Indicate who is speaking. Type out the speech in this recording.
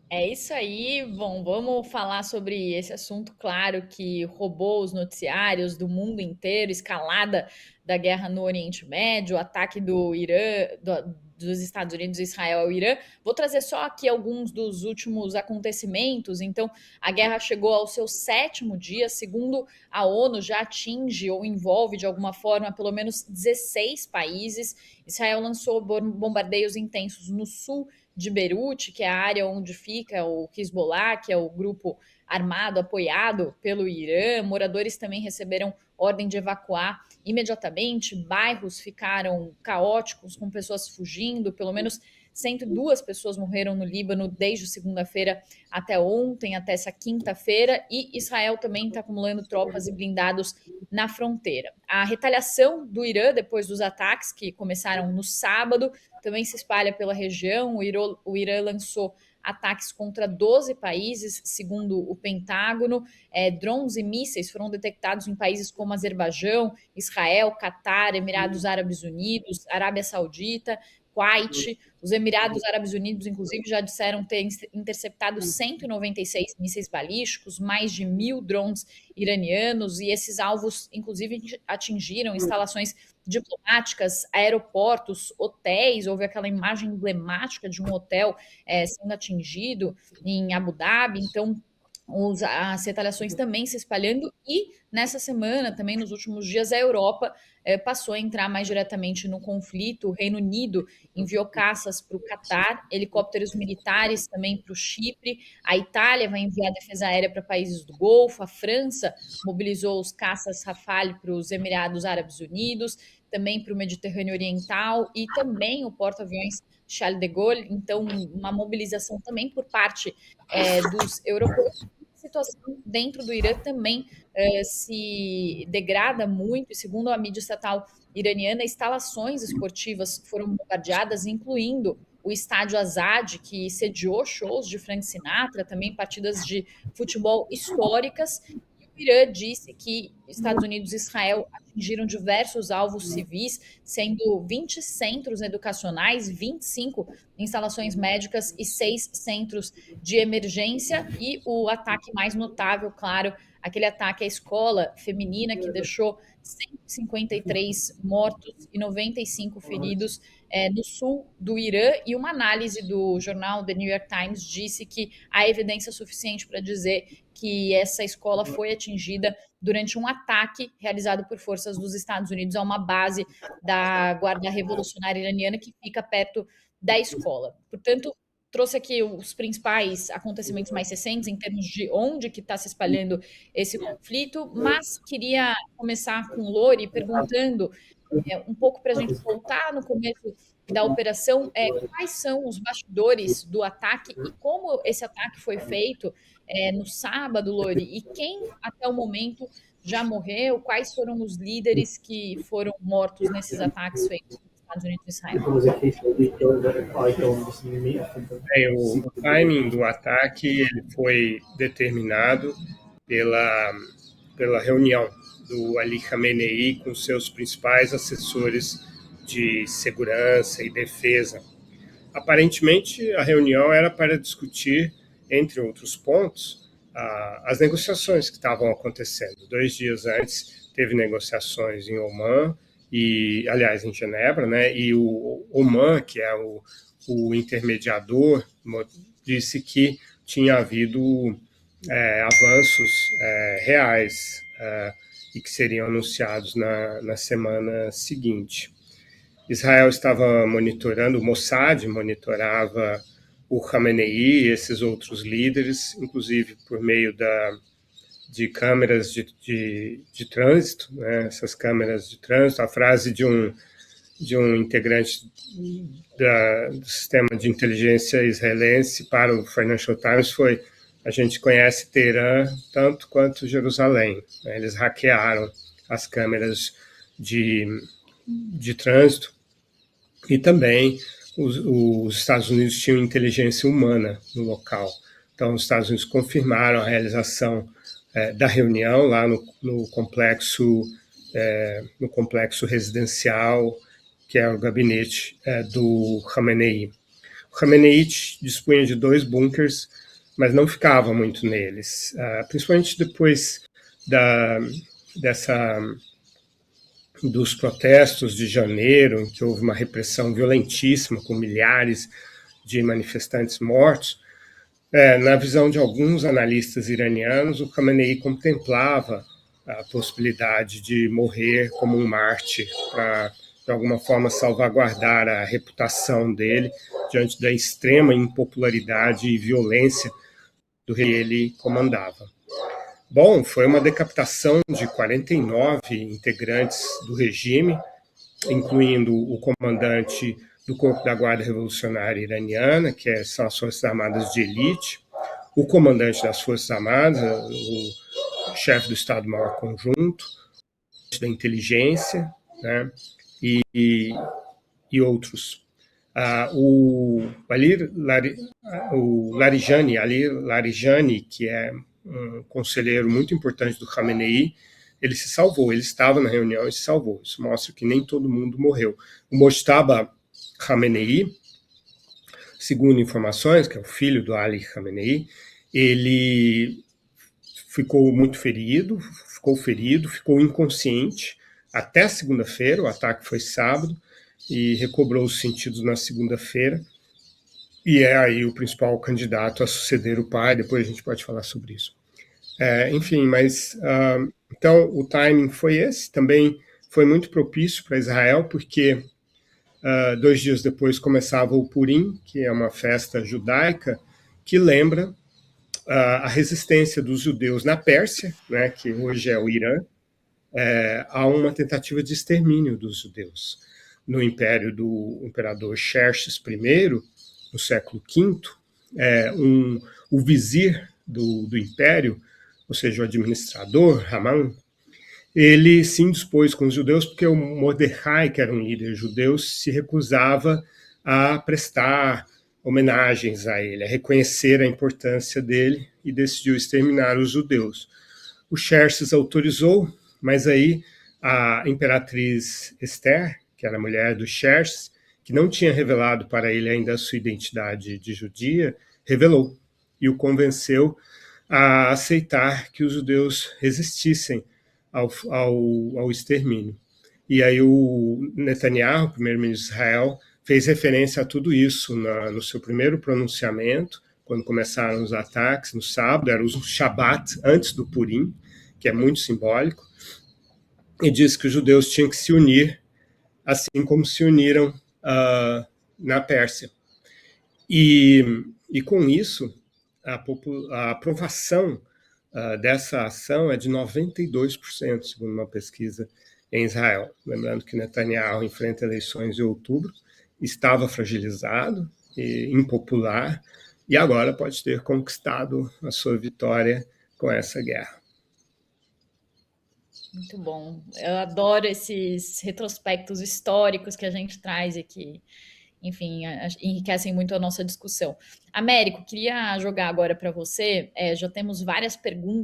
Speaker 1: É isso aí. Bom, vamos falar sobre esse assunto, claro, que roubou os noticiários do mundo inteiro, escalada da guerra no Oriente Médio, o ataque do Irã, dos Estados Unidos e Israel ao Irã. Vou trazer só aqui alguns dos últimos acontecimentos. Então, a guerra chegou ao seu sétimo dia, segundo a ONU, já atinge ou envolve de alguma forma pelo menos 16 países. Israel lançou bombardeios intensos no sul de Beirute, que é a área onde fica o Hezbollah, que é o grupo armado apoiado pelo Irã. Moradores também receberam ordem de evacuar imediatamente. Bairros ficaram caóticos, com pessoas fugindo. Pelo menos 102 pessoas morreram no Líbano desde segunda-feira até ontem, até essa quinta-feira. E Israel também está acumulando tropas e blindados na fronteira. A retaliação do Irã depois dos ataques que começaram no sábado também se espalha pela região. O Irã lançou ataques contra 12 países, segundo o Pentágono. Drones e mísseis foram detectados em países como Azerbaijão, Israel, Catar, Emirados Árabes Unidos, Arábia Saudita, Kuwait. Os Emirados Árabes Unidos, inclusive, já disseram ter interceptado 196 mísseis balísticos, mais de 1.000 drones iranianos, e esses alvos, inclusive, atingiram instalações diplomáticas, aeroportos, hotéis. Houve aquela imagem emblemática de um hotel sendo atingido em Abu Dhabi. Então, as retaliações também se espalhando, e nessa semana, também nos últimos dias, a Europa passou a entrar mais diretamente no conflito. O Reino Unido enviou caças para o Catar, helicópteros militares também para o Chipre, a Itália vai enviar defesa aérea para países do Golfo, a França mobilizou os caças Rafale para os Emirados Árabes Unidos, também para o Mediterrâneo Oriental, e também o porta-aviões Charles de Gaulle. Então, uma mobilização também por parte dos europeus. A situação dentro do Irã também se degrada muito, e segundo a mídia estatal iraniana, instalações esportivas foram bombardeadas, incluindo o estádio Azad, que sediou shows de Frank Sinatra, também partidas de futebol históricas. O Irã disse que Estados Unidos e Israel atingiram diversos alvos civis, sendo 20 centros educacionais, 25 instalações médicas e 6 centros de emergência. E o ataque mais notável, claro, aquele ataque à escola feminina que deixou 153 mortos e 95 feridos no sul do Irã. E uma análise do jornal The New York Times disse que há evidência suficiente para dizer que essa escola foi atingida durante um ataque realizado por forças dos Estados Unidos a uma base da Guarda Revolucionária Iraniana que fica perto da escola. Portanto, trouxe aqui os principais acontecimentos mais recentes em termos de onde que está se espalhando esse conflito, mas queria começar com o Lori perguntando um pouco para a gente voltar no começo da operação, quais são os bastidores do ataque e como esse ataque foi feito no sábado, Lori, e quem até o momento já morreu, quais foram os líderes que foram mortos nesses ataques feitos nos Estados Unidos e Israel.
Speaker 2: O timing do ataque ele foi determinado pela, pela reunião do Ali Khamenei com seus principais assessores de segurança e defesa. Aparentemente, a reunião era para discutir, entre outros pontos, as negociações que estavam acontecendo. 2 dias antes, teve negociações em Oman, e, aliás, em Genebra, né? E o Oman, que é o intermediador, disse que tinha havido avanços reais e que seriam anunciados na semana seguinte. Israel estava monitorando, o Mossad monitorava o Khamenei e esses outros líderes, inclusive por meio de câmeras de trânsito, né? Essas câmeras de trânsito. A frase de um integrante do sistema de inteligência israelense para o Financial Times foi: a gente conhece Teherã tanto quanto Jerusalém. Eles hackearam as câmeras de trânsito, e também os Estados Unidos tinham inteligência humana no local. Então, os Estados Unidos confirmaram a realização da reunião lá no complexo residencial, que é o gabinete do Khamenei. O O Khamenei dispunha de 2 bunkers, mas não ficava muito neles, principalmente depois dos protestos de janeiro, em que houve uma repressão violentíssima, com milhares de manifestantes mortos. Na visão de alguns analistas iranianos, o Khamenei contemplava a possibilidade de morrer como um mártir, para, de alguma forma, salvaguardar a reputação dele diante da extrema impopularidade e violência do rei que ele comandava. Bom, foi uma decapitação de 49 integrantes do regime, incluindo o comandante do Corpo da Guarda Revolucionária Iraniana, que são as Forças Armadas de elite, o comandante das Forças Armadas, o chefe do Estado-Maior Conjunto, da inteligência, né, e outros. O Larijani, que é um conselheiro muito importante do Khamenei, ele se salvou, ele estava na reunião e se salvou. Isso mostra que nem todo mundo morreu. O Mojtaba Khamenei, segundo informações, que é o filho do Ali Khamenei, ele ficou muito ferido, ficou inconsciente até segunda-feira. O ataque foi sábado e recobrou os sentidos na segunda-feira, e é aí o principal candidato a suceder o pai. Depois a gente pode falar sobre isso. Enfim, mas então o timing foi esse. Também foi muito propício para Israel, porque 2 dias depois começava o Purim, que é uma festa judaica que lembra a resistência dos judeus na Pérsia, né, que hoje é o Irã, a uma tentativa de extermínio dos judeus. No império do imperador Xerxes I, no século V, o vizir do império, ou seja, o administrador, Haman, ele se indispôs com os judeus porque o Mordecai, que era um líder judeu, se recusava a prestar homenagens a ele, a reconhecer a importância dele, e decidiu exterminar os judeus. O Xerxes autorizou, mas aí a imperatriz Esther, que era a mulher do Xerxes, que não tinha revelado para ele ainda a sua identidade de judia, revelou e o convenceu a aceitar que os judeus resistissem ao extermínio. E aí o Netanyahu, primeiro-ministro de Israel, fez referência a tudo isso no seu primeiro pronunciamento, quando começaram os ataques no sábado, era o Shabat, antes do Purim, que é muito simbólico, e disse que os judeus tinham que se unir, assim como se uniram na Pérsia. E com isso, a aprovação dessa ação é de 92%, segundo uma pesquisa em Israel. Lembrando que Netanyahu enfrenta eleições em outubro, estava fragilizado e impopular, e agora pode ter conquistado a sua vitória com essa guerra.
Speaker 1: Muito bom. Eu adoro esses retrospectos históricos que a gente traz aqui. Enfim, enriquecem muito a nossa discussão. Américo, queria jogar agora para você. Já temos várias perguntas